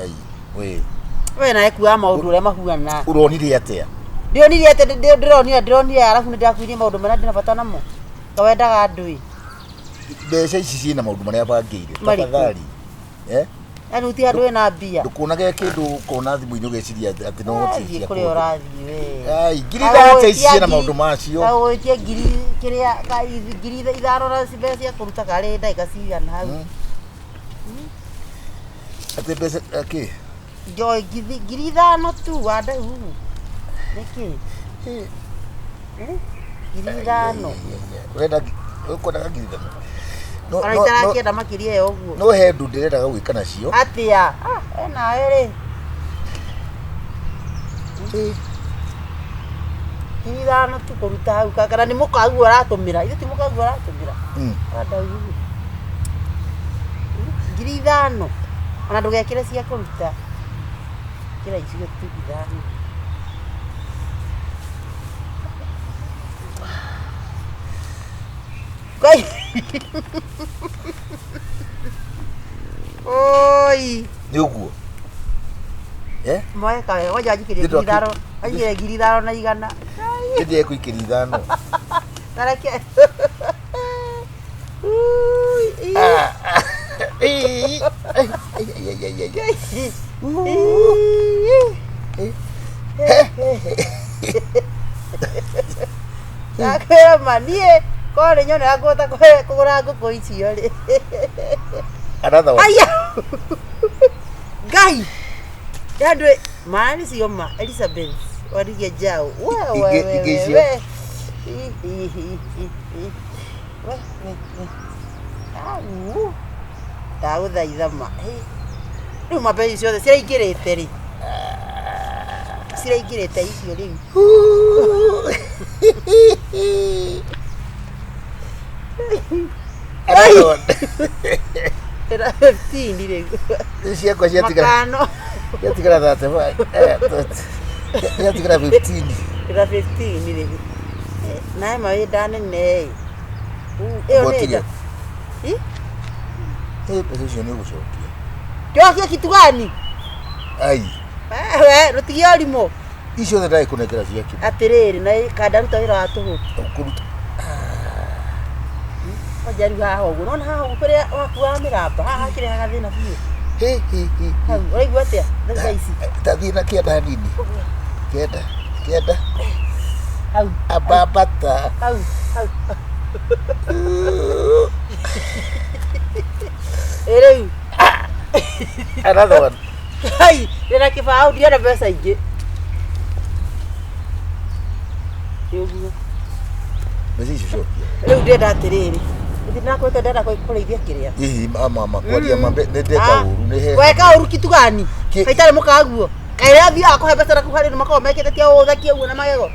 Ai, we na ekuwa maundu uria mahuana. Uronire atia? Ndionire ate ndironire arafu ndakuirie maundu mena ndina bata namo. Kawendaga ndui. Mbeca ici ciina maundu maria bangiire. Tafadhali. Ani uti andu ena mbia. Ndukunage kindu kona thimu-ini ugeciria ati no uti kuri urathi we. Ai, ngiri thate ici ciina maundu macio. Agoitie ngiri kiria ngiri ithano na mbeca kuruta kare ndagika cigana hau. Ate mbeca aki? Joy ngiri ithano tu Wandahuhu. Niki? Ngiri ithano. Urenda ukonaga ngiri ithano? Araitara kienda makiria yo guo. No he ndu ndirenda gwika nacio. Atia? Ena ere. Ngiri ithano tu kuruta hau kana ni mukagu aratumira. Ithu ti mukagu aratumira. Wandahuhu. Ngiri ithano. Ona ndugekire cia kuruta. Kira icio tu ithano. Kai. Oi. Niguo. Moe kae, waja ajikire ngiritharo. Ajikire ngiritharo na igana. Kende ekuikira ithano. Tareke. Sakwe manie. Kore nyone agota kugura nguku icio ri. Another one. Aya. Gai. Yandwe mani sioma Elizabeth. Warigia jao. Wewe. Tauda idama. Riu mabe icio cia igirete ri. Sira igirete icio ri. Era 15 rego. Cia kwa cia tigara. Makano. Cia tigara date vai. Cia tigara 15. Era 15 rego. Nae mawe dane ne. Eo nega. Pesa ni gucokia. Jokia kitu gani? Ai. Rutigio limo. Icio ndai kunekera ciaki. Atiriri na kandaruta wira wa tuhu. Kuruta. Wajari haho uguo nona haho kuria wakuwa miramba haha kire hagathina biu. Hau uraigua atia ndagika ici tathina kienda nini kienda hau ababata hau ereu another one. Hai rena kibao ndiona mbeca ingi yoguo mbeca icio riu ndenda atiriri ndina kwete ndenda kureithia kiria mama kwaria mambe ndeka uru ni he weka uru kitu gani kaitare mukaguo kaira thia akuhe mbeca na kuharira makao mekete tia uthakia uguo na magego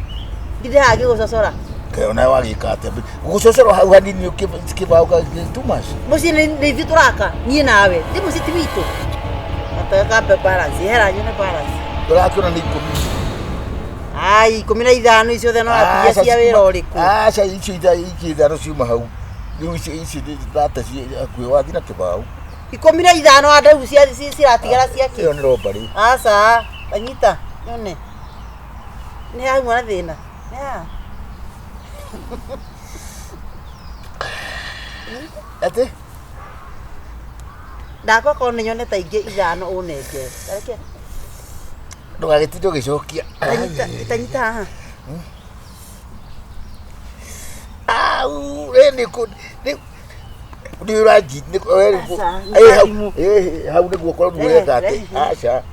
ngithe hagi gucocora kaona wagika ate gucocora hau hanini ukibao ka tumas muci ni ithu turaka nie nawe ndi muci ti witu ataka be balance hera nyone balance turakiona ni 10 ai 15 icio the no atia cia wira uriku acha icio ithano ciuma hau riu ici ndata akui wathi na kibao 15 andau cia ciratigara ciake iyo ni roba riu aca anyita nyone ni hau mwana thina ya ate ndakwa kone nyone ta ingi ithano unenge tareke ndugagitindo gicokia tanyita haha au reni ku ni raji ni hau ni guokora mwega ate acha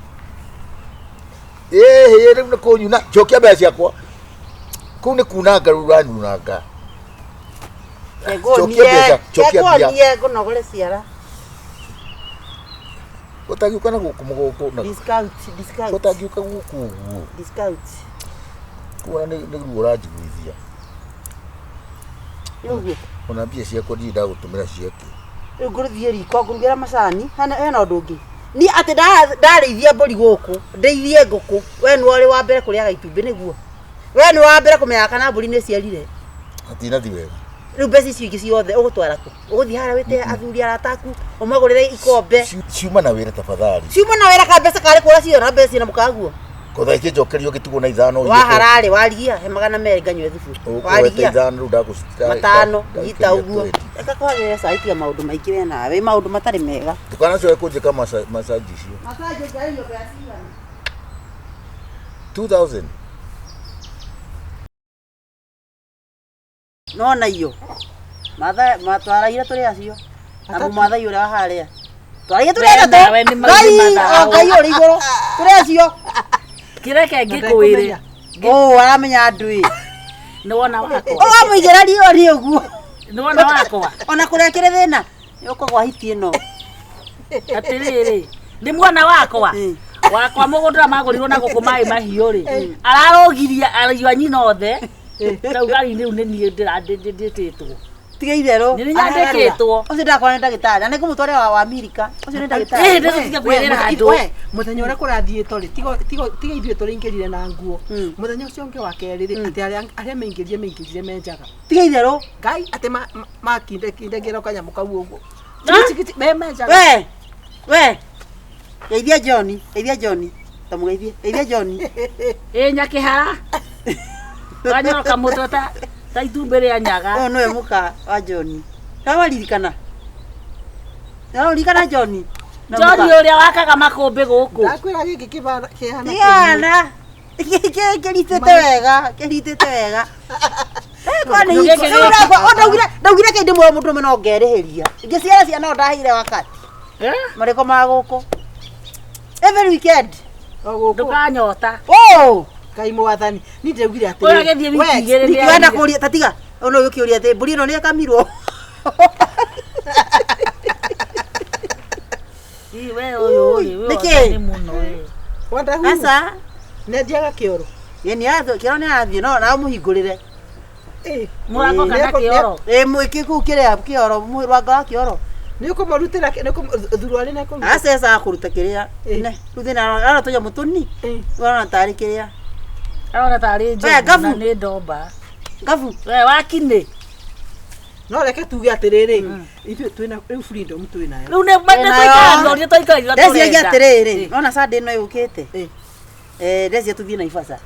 rĩu nĩ kũnyuna cokia mbeca ciakwa kũu nĩ kunanga rĩu ũranyunanga cokia mbia ngũnogore ciara ũtangiũka na gũkũ mũgũkũ ũtangiũka gũkũ ũguo kuona nĩ ruo ũranjiguithia ona mbia ciakwa ndirĩ ndagũtũmĩra ciake rĩu ngũrũthie riko ngũrugĩra macani hena ũndũ ũngĩ ni ati ndarĩithia mbũri gũkũ ndeithie ngũkũ we nĩ warĩ wa mbere kũrĩaga itumbĩ nĩguo we nĩ wa mbere kũmenya kana mbũri nĩ ciarire hatinathi wega riu besi cio ingi ciothe ugutwara ku uguthi hara wite athuri arataku umagurire ikombe ciuma na wira tafadhali ciuma na wira ka besa kare kura cio na besi na mukaguo kotha ikijokerio gitugo na ithano wa harare warigia he magana meri nganywe thubu warigia ithano ru ndagusita matano ita uguo eka kwagire saitia maundu maikire nawe maundu matari mega tukana cio kunjika masaji cio masaji ngari yo besi 2000 no na iyo matwara ira turi acio na mumathai uri haria twaragia turi gatatu ngai uri iguru turi acio kireke ngikuire aramenya ndui ni wona wakwa muigera rio ri uguo ni wona wakwa ona kurekere thina yuko gwa hiti no atiriri ni mwana wakwa wakwa mugundura magurirwo na guku mai mahiu ri ararogiria arayua nyina othe tau gari riu ni nie ndititwo tiga itherũ ni nyandikitwo ucio ndakora ndagitari na kumutware wa Amerika ucio ni ndagitari ndĩreciria kwĩrĩra andũ muthenya ũrĩa kũrathiĩtwo rĩ tiga ithuĩ tũrĩingĩrire na nguo muthenya ũcio ũngĩ wa kerĩ rĩ atĩ arĩa maingĩrire menjaga tiga itherũ ngai atĩ makindengera kanyamũ kau ũguo menjaga we geithia John tamugeithie geithia John nyakĩhara wanyoroka mũtwe ta itumbĩ rĩa nyaga nowe muka wa John ndawaririkana John ũrĩa wakaga makũmbĩ gũkũ ndakwĩra gĩkĩ kĩhana kĩritĩte wega kwani ndaugire kĩndĩ mwe mũndũ no ngerĩhĩria ingĩciara ciana ndahire wakati marĩko ma gũkũ every weekend ndũkanyota Ngai mwathani ni ndaugire atĩ ũragĩthiĩ wiki igĩrĩ nĩ wenda kũria tatiga ono ũkĩũria atĩ mbũri ĩno nĩ ekamirwo we ũyũ nĩ mũno Wandahuhu asa nendiaga kĩoro yeni atho kĩoro nĩ arathiĩ no na mũhingũrĩre mũrango kana kĩoro mwĩkĩ kũu kĩrĩa kĩoro mũrwanga wa kĩoro nĩ ũkũmarutĩra thuru arĩ na kũruta acesa kũruta kĩrĩa ne rĩu thĩna ara tũnya mũtũni ũrona tarĩ kĩrĩa arona tarĩ njũgũ na nĩ ndomba ngabu we wakinĩ no reke tuge atĩrĩrĩ ithuĩ twĩna rĩu freedom twĩnayo rĩu nĩ tũikarĩria tũikarĩria ndeciagia atĩrĩrĩ nona Sunday ĩno yũkĩte ndecia tũthiĩ Naivasha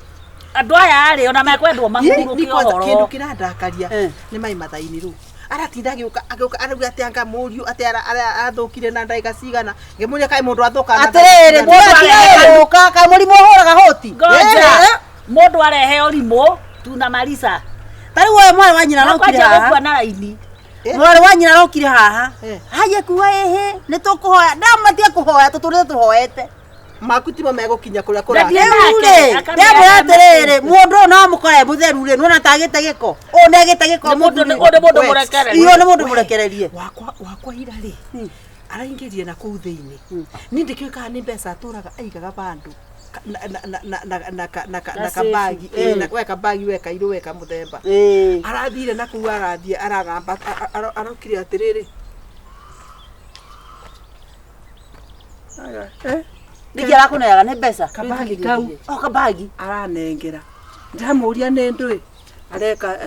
andũ aya rĩ ona mekwendwo mahurũkie ũhoro kĩndũ kĩrandakaria nĩ mai mathainĩ rĩu aratinda agĩũka arauga atĩ anga mũriũ atĩ arathũkire na ndagĩka cigana ngĩmũria kaĩ mũndũ athũka atĩrĩrĩ mũndũ kaĩ mũrimũ ũhũraga hoti mũndũ arehe ũrimũ tunamaliza tarĩu we mwarĩ wa nyina arokire haha na raini mwarĩ wa nyina arokire haha haye kuwa nĩ tũkũhoya ndamatie kũhoya tũtũrĩte tũhoete maku timo megũkinya kũrĩa kũrathiĩ rĩu rĩ atĩrĩrĩ mũndũ ũyũ no mũkore mũtheru rĩ nĩwona tagĩte gĩko ũũ nĩagĩte gĩko mũndũ mũrekererie iyo nĩ mũndũ mũrekererie wakwa ira rĩ araingĩrie na kũu thĩinĩ niĩ ndĩkĩũĩ kana nĩ mbeca atũraga aigaga bandũ na kabagi weka bagi weka iru weka muthemba arathire na kũu arathie aragamba arokire atĩrĩrĩ nĩkĩ arakũneaga nĩ mbeca kabagi kau kabagi aranengera ndamũria nĩ ndũĩ areka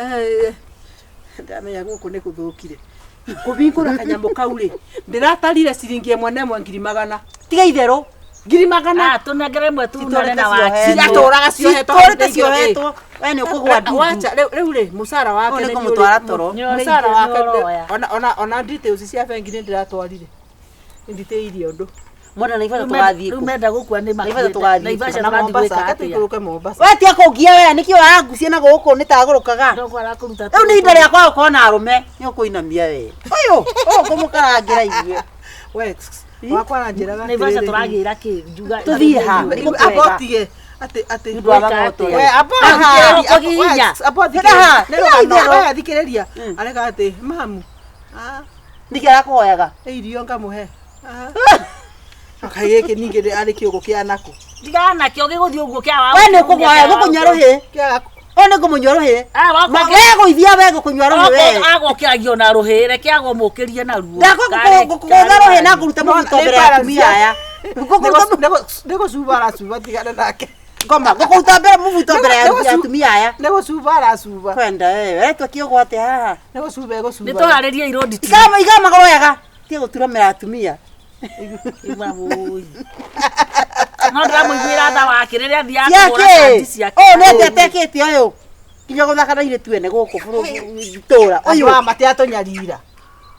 ndamenya gũkũ nĩ gũthũkire kũbingũra kanyamũ kau rĩ ndĩratarire ciringi ĩmwe na ĩmwe ngiri magana tiga itherũ ngiri magana tũnengere ĩmwe tunane na waci ciatũraga ciohetwo we nĩ ũkũgwa ndungu wacha rĩu rĩ mũcara wake nĩ kũmũtwara toro mũcara wake ona details cia bengi nĩ ndĩratwarire nditĩirie ũndũ mwana Naivasha tũgathiĩ rĩu menda gũkua nĩ Naivasha tũgathiĩ Naivasha tũgathiĩ gwĩka atĩa tũikũrũke Mombasa we tia kũngia we nĩkĩo warangucia na gũkũ nĩtagũrũkaga rĩu nĩ indo rĩakwa gũkorwo na arũme nĩ ũkũinamia we ũyũ kũmũkarangĩra ithuĩ we wakwa aranjĩraga Naivasha tũragĩra kĩ njuga tũthiĩ ha abotige atĩ nĩũndũ wa magoto we abotige we thikĩrĩria areka atĩ mamu nĩkĩ arakũhoyaga irio ngamũhe akaigĩke ningĩ arĩ kĩũgũ kĩa nako ndigana kĩo gĩgũthiĩ ũguo kĩa wa we nĩ ũkũmũhoya gũkũnyua rũhĩ o nĩ ngũmũnyua rũhĩ wegũithia we gũkũnyua rũhĩ we agokĩragio na rũhĩ reke agomũkĩrie na ruo ndakũgũtha rũhĩ na ngũruta mũbuto mbere ya atumia aya nĩ gũcuba aracuba tigana nake ngikoma ngukuta mbere mubuto mbere ya atumia aya nego cuba aracuba kwenda wetwa kiogwate haha nego cuba ego cuba nitwaharirie irodi igama wega tie guturomera atumia ibabui no ndamuiguira nda wakirire athia kugura kandi ciake nende atekete uyu kinya guthaka na iretu ene guku buru tora uyu mate atonyarira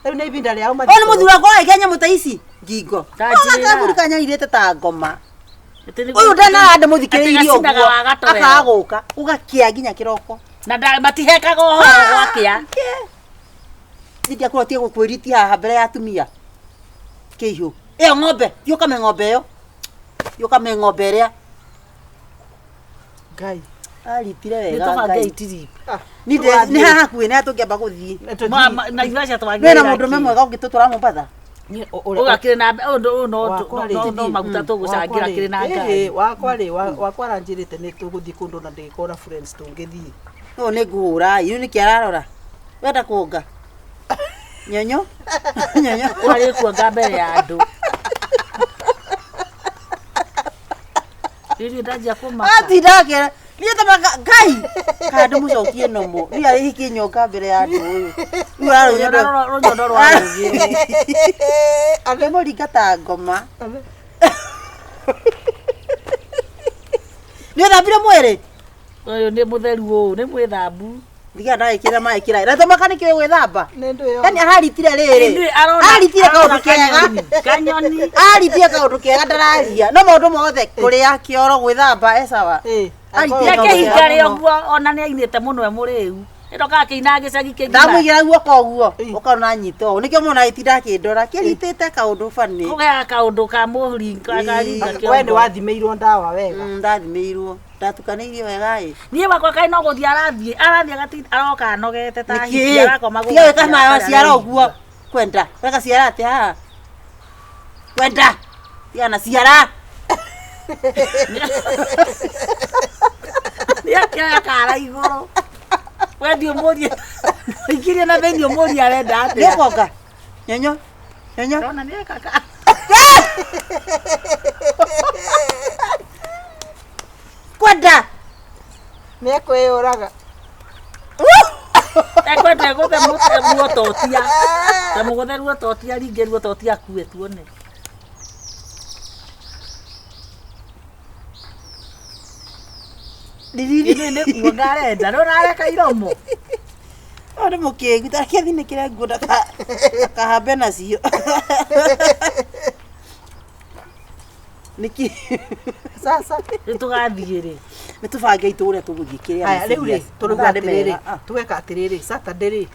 riu ni ibinda riao mathi oni muthura kwa Kenya mutaici ngingo tajira nyarire ta ngoma uyu ndana ande muthikiririe uguo akaguka ugakia nginya kiroko na matihekaga uhoro gwakia ndia kurotie gukwiritia haha mbere ya atumia kiihu iyo ng'ombe yuka me ng'ombe yo yuka me ng'ombe ria ngai aritire wega nitobanga itiri ni haha kuine atungiamba guthii na ivasha twangira na mundu memwega ungitutura Mombasa ugakire na no maguta tugucangira kire na ngari wakwa ranjirite ni tuguthii kundu na ndikora friends tungithii no ni nguhura yu ni kiararora wenda kuonga nyonyo wari kuonga mbere ya andu iri ndajia kumaka ati ndakira ni tamaka ngai kandu mucokie nomo ni ari hiki nyoka mbere ya andu uyu runyondo rwarugi ave muringata ngoma ni thambire mwiri uyu ni mutheru uyu ni mwithambu ndiga ndaikira maikira na tamaka ni kiwe gwithamba nendo yo yani aharitire riri aritire kaundu kega kanyoni aritire kaundu kega ndararia no maundu mothe kuria kioro gwithamba esawa aritire kehinga rio guo ona ni ainite muno muriu ndoka kiina gicagi kingi ndamuigira guoko uguo ukona nyito nikio mona itinda kindora kiritite kaundu fani kuga kaundu ka muhuri kagaringa kio we ni wathimeirwo ndawa wega ndathimeirwo ndatukaneirio wega nie wakwa kai no guthia arathie agati aroka anogete ta hiti arakoma guthia tiwe kama ciara uguo kwenda wega ciara ati haha kwenda tiana ciara ya kia kara igoro wendio moria ikiria na bendio moria arenda atia nikoka nyonyo ona ni kaka kwenda nekwiyuraga ekwenda guthe muototia ta muguthe ruototia ringe ruototia kuwe tuone Didi ni kuongare ndaro nareka iromo ore mukigu takiathi ni kire nguda kahambe nacio niki sasa nitugathiire nitubange iture tuguthii kiria aya riu ri turuga atiriri tuweka atiriri Saturday ri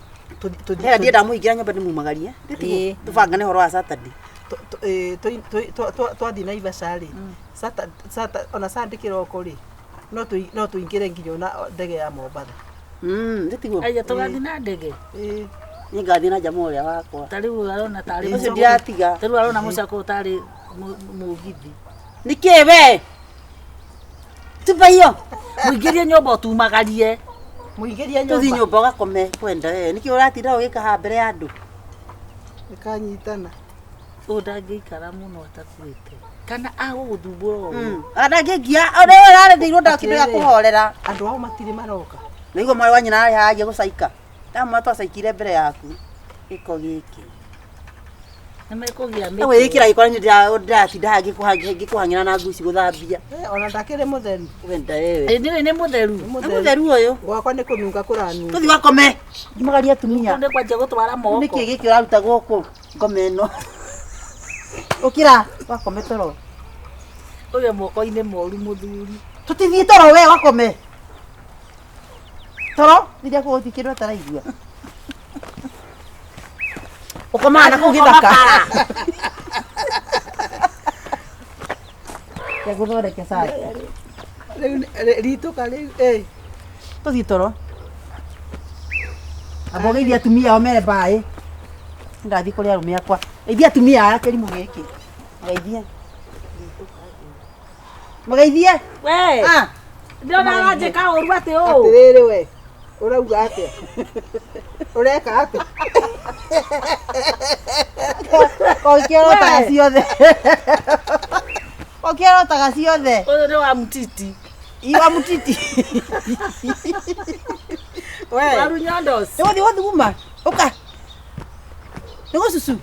hera ndienda muingira nyumba ni mumagarie tubanga ni horo wa Saturday twathi na ivacari Saturday ona Sunday kiroko ri no tuingire nginya na ndege ya Mombasa nditiguo aya tugathi na ndege ni ngathi na jamaa uria wakwa tariu arona tari ucio ndiratiga tariu arona mucako tari mugithi nikiwe tubayo muingirie nyomba tumagarie muingirie tuthi nyumba ugakome kwenda niki uratinda ugika ha mbere ya andu nikanyitana ndangiikara muno atakuite kana aguguthumbura andangigia ore rare ndirwo ndakinya kuhorera andu ao matiri maroka nigo mari wa nyina ari hagia gucaika ndamwa twacaikire mbere yaku iko giki nimekugia ewe ikira ikora ndatinda ngikuhang'ira na nguci guthambia ona ndakire mutheru wenda wewe ni mutheru uyu gwakwa ni kununga kuranu tuthi wakome ndimagaria atumia ndi kwanja gutwara moko niki giki uraruta guku ngome no ukira wakome toro uyu moko-ini moru muthuri tutithie toro we wakome toro ndiria kuguthikirwo taraigua ukomana kuu githaka ya guthondeke sasa rituka riu tuthi toro abogeithia atumia ao mere mbaĩ ndathi kũrĩ arũme akwa geithia atumia aya kĩrimũ gĩkĩ geithia mũgeithie we ndona aranjĩka ũru atĩ ũũ atirĩrĩ we urauga atia ureka atia ũkĩrotaga ciothe ũkĩrotaga ciothe ũyũ nĩ wa mutiti Iwa mutiti. We. Waru nyondos. Ewo thuma. Oka. Nego susu.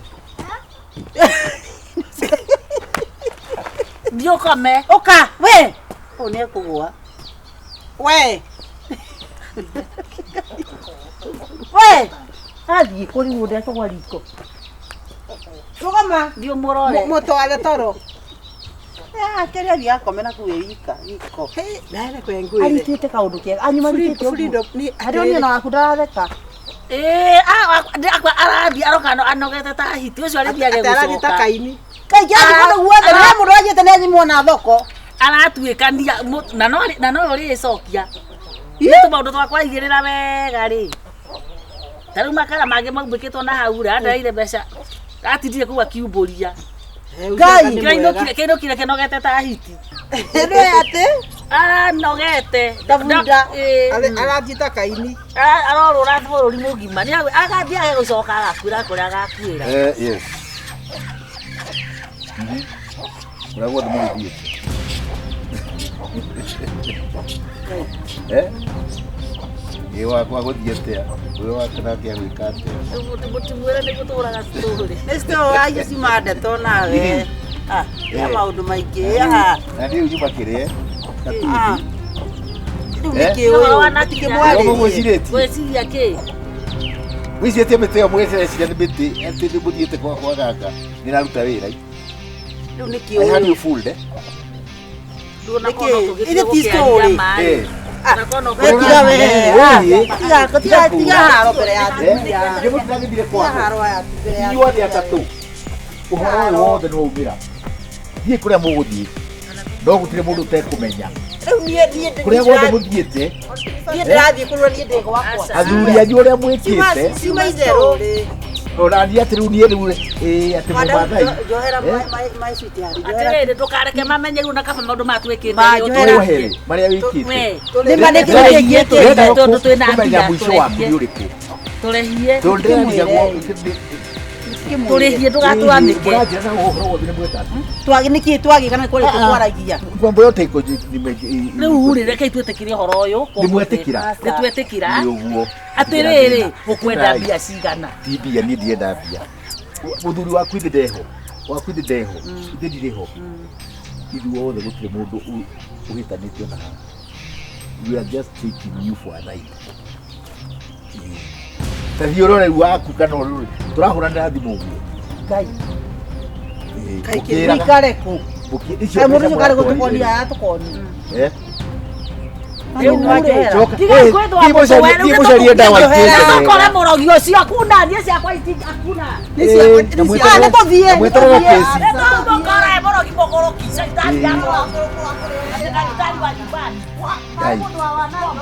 Ndio kame. Oka, we. One kugwa. We. We. Hadi kuri muda kwa liko. Tugama. Ndio morore. Mutware toro. Kĩrĩa gĩakomena kwĩika gĩko. Nare kwengwire. Aritĩte kaũndũ kĩega. Anyuma ritĩte freedom ni arĩ ona waku ndaratheka. Arathi arokano anogete ta hiti ucio arithiage gucoka. Kaini. Kaingĩ angĩkorwo guothe nĩ mũndũ wajĩte nĩ thimwo thoko. Aratuĩkania na no uri icokia. Nĩ maũndũ twakwa igĩrĩra wega rĩ. Tarĩu makara mangĩ maubĩkĩtwo na hau rĩ andaire mbeca. Atindire kuga kiumburia. Ngai kĩinũkire kĩnogete ta hiti. Nĩ atĩ nogete ndabunda Arathiĩte Kaini. Arorũra bũrũri mũgima nĩ agathiĩ age gũcoka agakuĩra kũrĩa agakuĩra. Yes. Uragwa ndumugithie. Wakwa gũthiĩte ũyũ wakanake agwĩka atĩa Mũtimwĩre nĩ gũtũraga story. nĩ story agĩcima ndeto nawe. Ya maũndũ maingĩ. Na rĩu nyuma kĩrĩa Gwĩciria kĩ? wĩciĩtie mĩtĩ ĩyo mwĩciria nĩ mĩtĩ atĩ nĩ mũthiĩte kwa gaka nĩ naruta wĩra Rĩu nĩ I had you fooled Ndũna Nĩkĩ? kono tũgĩthiĩ Ĩrĩ ti gũkĩaria story. maĩ. Na kono Tiga we. Tiga Tiga haro mbere ya atumia. nĩ mũtagĩthire kwao Haro ya mbere ya inyuothe atatũ ũhoro ũyũ wothe nĩ waumĩra thiĩ kũrĩa mũgũthiĩ no gũtirĩ mũndũ ũtekũmenya Rĩu niĩ kũrĩa guothe mũthiĩte ndĩrathiĩ kũrũa niĩ ndĩ gwakwa. athuri anyu ũrĩa mwĩkĩte Ciuma itherũ. ũrania atĩ rĩu niĩ rĩu atĩ mũmathai Njohera maĩ citi harĩ. atĩrĩrĩ ndũkareke mamenye rĩu na kaba maũndũ matwĩkĩte Tũohere marĩa wĩkĩte Nĩ manĩkĩte tondũ twĩna kũmenya mbia mũico waku nĩ ũrĩkũ tũrĩhie tũrĩhie ndũgatwamĩke. mũranjĩra na ũhoro wothe nĩ mwĩtatu Twagi nĩkĩ twagi kana kũrĩ twaragia. mambo yote iko rĩu rĩ reke twĩtĩkĩre ũhoro ũyũ Nĩmwetĩkĩra? nĩtwetĩkĩra ũguo atĩrĩrĩ ũkwenda mbia cigana ti mbia niĩ ndienda mbia mũthuri waku ithĩ ndeho ithĩ ndirĩ ho ithuothe gũtirĩ mũndũ ũhĩtanĩtio na haha we are just taking you for a ride tathiĩ ũrore waku kana ũrore tũrahũranĩra thimũ ũguo Ngai. Mũkĩraga- Ikare ku. icio Ai mũndũ mbeca ũkare mũratwarire. gũtukonia atũkonia. Eh? Rĩu nĩwakĩhera. Coka. Tiga Eh, kwĩthwo thiĩ mũcarie- thiĩ mũcarie ndawa ingĩ kora mũrogi ũcio akuna niĩ ciakwa itingakuna Nĩtũthiĩ. Mwĩtaraga kesi. nĩtũmũkora mũrogi mũgũrũki caitani yakwa ndagĩtarĩ wa nyumbani Ngai. mũndũ wa wanao